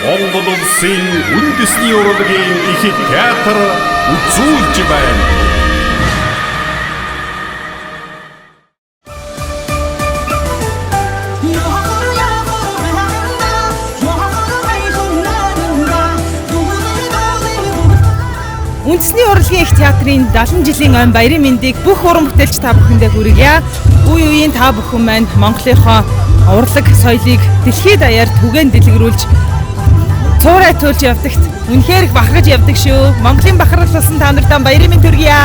Монгол улсын үндэсний урлагийн их театр үзүүлж байна. Үндэсний урлагийн их театрын 70 жилийн он баярын мэндийг бүх уран бүтээлч та бүхэндээ хүргье. Үе үеийн та бүхэн маань Монголынхоо урлаг соёлыг дэлхийд даяар түгээн дэлгэрүүлж цуурай төлж явдагт үнэхээр их бахархаж явдаг шүү. Монголын бахархал болсон та нартай баярын мэнд хүргье.